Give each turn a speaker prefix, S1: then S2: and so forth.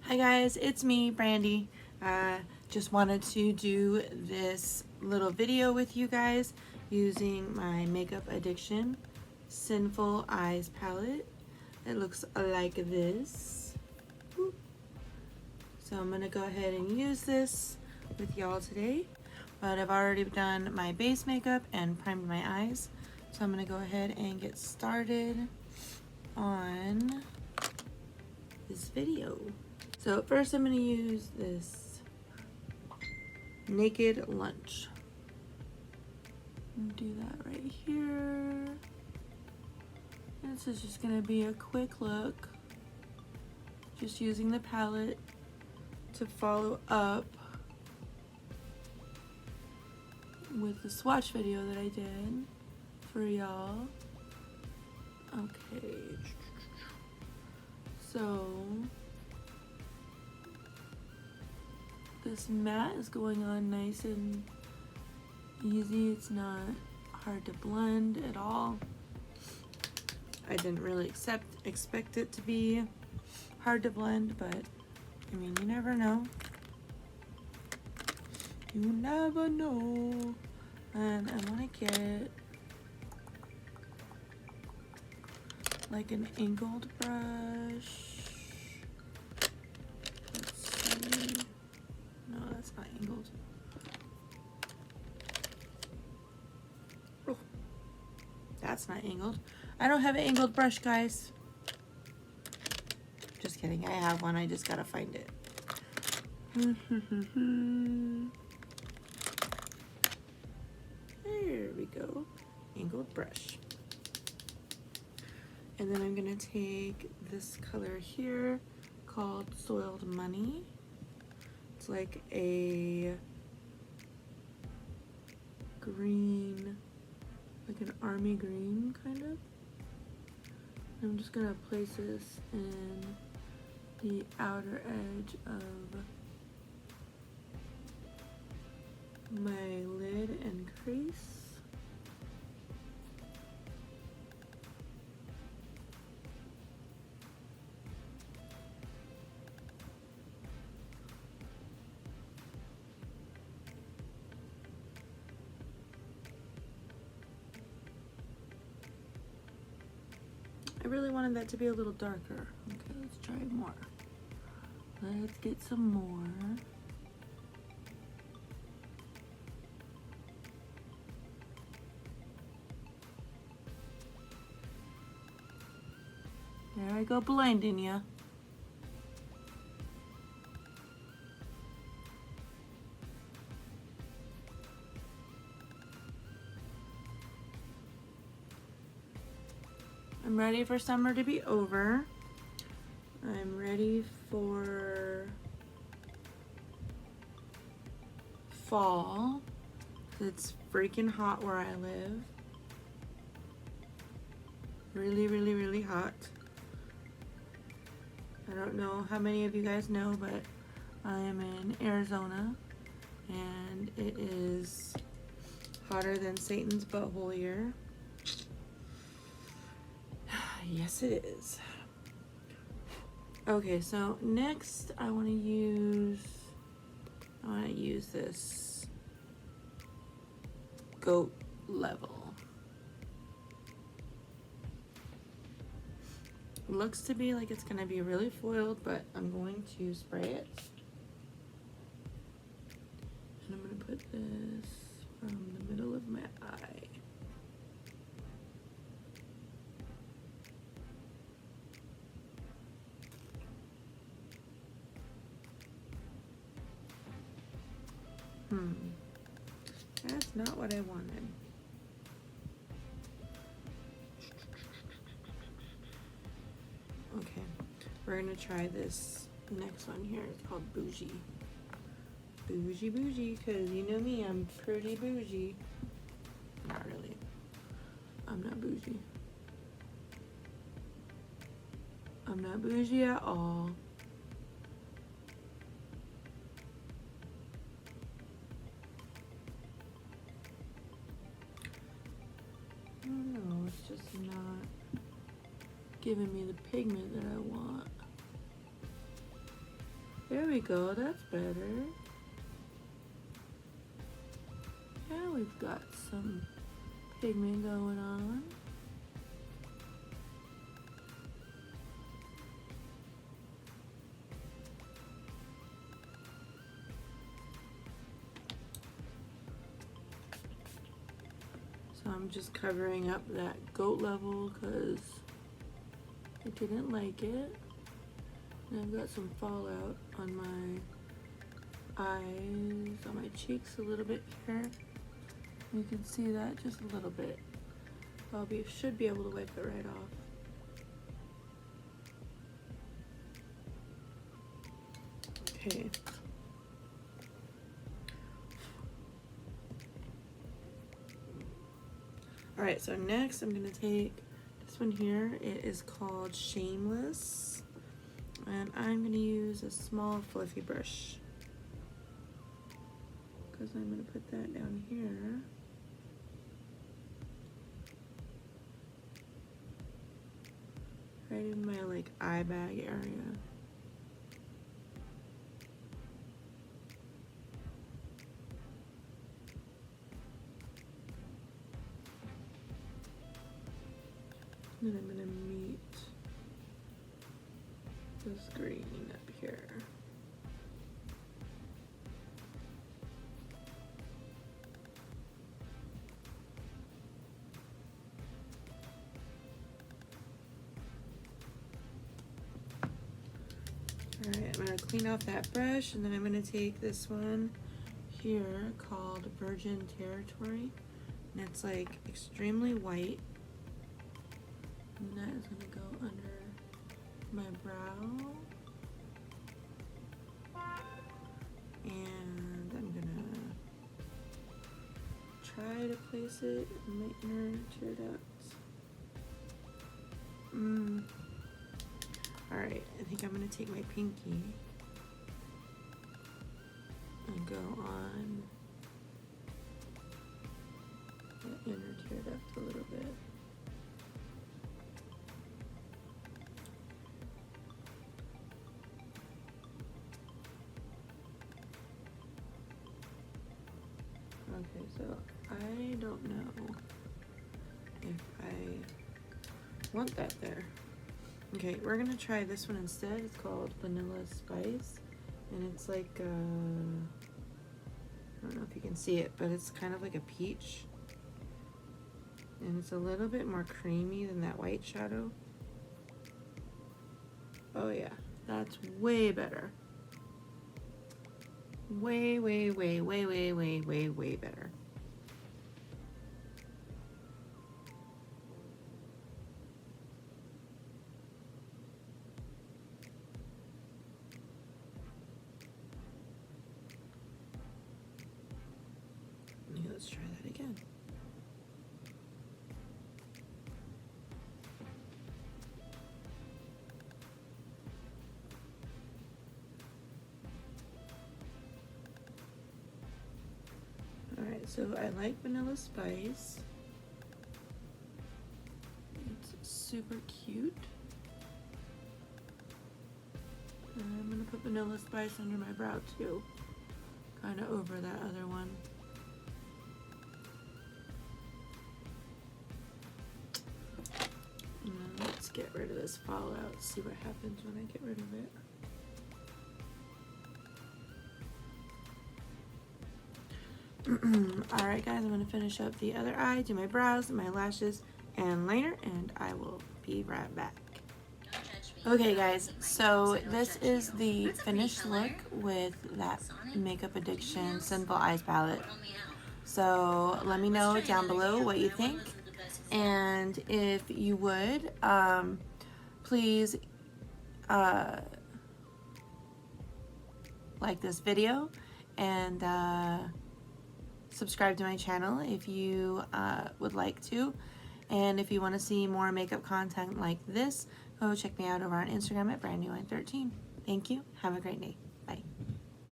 S1: Hi guys, it's me, Brandy. Just wanted to do this little video with you guys using my Makeup Addiction Sinful Eyes palette. It looks like this. So I'm going to go ahead and use this with y'all today. But I've already done my base makeup and primed my eyes. So I'm going to go ahead and get started on this video. So first I'm going to use this Naked Lunch. Do that right here. And this is just going to be a quick look. Just using the palette to follow up with the swatch video that I did for y'all. Okay. So this matte is going on nice and easy. It's not hard to blend at all. I didn't really expect it to be hard to blend, but I mean, you never know. You never know. And I want to get like an angled brush. Let's see. No, that's not angled. Oh, that's not angled. I don't have an angled brush, guys. Just kidding. I have one. I just gotta find it. There we go. Angled brush. And then I'm gonna take this color here called Soiled Money. It's like a green, like an army green kind of. I'm just gonna place this in the outer edge of my lid and crease. I really wanted that to be a little darker. Okay, let's try more. Let's get some more. There I go, blinding ya. I'm ready for summer to be over. I'm ready for fall. It's freaking hot where I live. Really, really, really hot. I don't know how many of you guys know, but I am in Arizona and it is hotter than Satan's butthole here. Yes, it is. Okay, so next I want to use this Goat Level. It looks to be like it's going to be really foiled, but I'm going to spray it. And I'm going to put this from the middle of my eye. That's not what I wanted. Okay, we're gonna try this next one here. It's called Bougie. Bougie, bougie, because you know me, I'm pretty bougie. Not really. I'm not bougie. I'm not bougie at all. I don't know, it's just not giving me the pigment that I want. There we go, that's better. Now we've got some pigment going on. So I'm just covering up that goat level because I didn't like it. And I've got some fallout on my eyes, on my cheeks a little bit here. You can see that just a little bit. Should be able to wipe it right off. Okay. Alright, so next I'm going to take this one here. It is called Shameless. And I'm going to use a small fluffy brush. Because I'm going to put that down here. Right in my like eye bag area. And I'm gonna meet this green up here. Alright, I'm gonna clean off that brush and then I'm gonna take this one here called Virgin Territory. And it's like extremely white. And that is going to go under my brow. And I'm going to try to place it in my inner tear ducts. Alright, I think I'm going to take my pinky and go on the inner tear duct a little bit. Okay, so I don't know if I want that there. Okay, we're gonna try this one instead. It's called Vanilla Spice, and it's like, I don't know if you can see it, but it's kind of like a peach. And it's a little bit more creamy than that white shadow. Oh yeah, that's way better. Way better. Okay, let's try that again. Alright, so I like Vanilla Spice. It's super cute. And I'm going to put Vanilla Spice under my brow too. Kind of over that other one. And then let's get rid of this fallout, see what happens when I get rid of it. Alright guys, I'm going to finish up the other eye, do my brows, my lashes, and liner, and I will be right back. Okay guys, so this is the finished look with that Makeup Addiction Sinful Eyes palette. So let me know down below what you think, and if you would, please like this video and subscribe to my channel if you would like to. And if you want to see more makeup content like this, go check me out over on Instagram at brandnewline13. Thank you. Have a great day. Bye.